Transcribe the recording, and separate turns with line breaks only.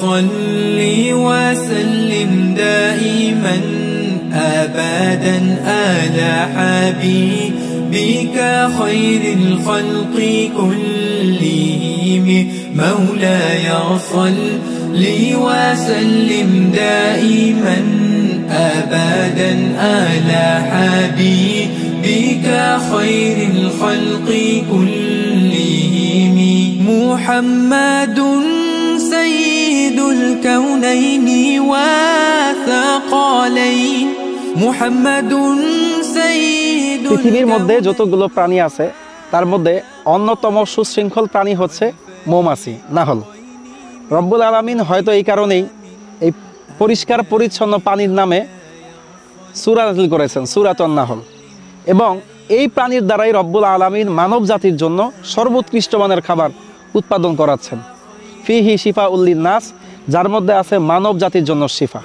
صل وسلم دائما أبدا على حبيبك خير الخلق كلهم مولاي صل وسلم دائما أبدا على حبيبك خير الخلق كلهم محمد سيد الكونين والثقلين محمد سيد
পৃথিবীর মধ্যে যতগুলো প্রাণী আছে তার মধ্যে অন্যতম সুশৃঙ্খল প্রাণী হচ্ছে মৌমাছি নাহল। রব্বুল আলামিন হয়তো এই কারণেই এই পরিষ্কার পরিচ্ছন্ন পানির নামে সূরা নাযিল করেছেন, সূরাতুন নাহল। এবং এই প্রাণীর দ্বারাই রব্বুল আলামিন মানব জাতির জন্য সর্বোৎকৃষ্ট মানের খাবার উৎপাদন করাচ্ছেন। ফিহি শিফাউল লিন্নাস, যার মধ্যে আছে মানব জাতির জন্য শিফা।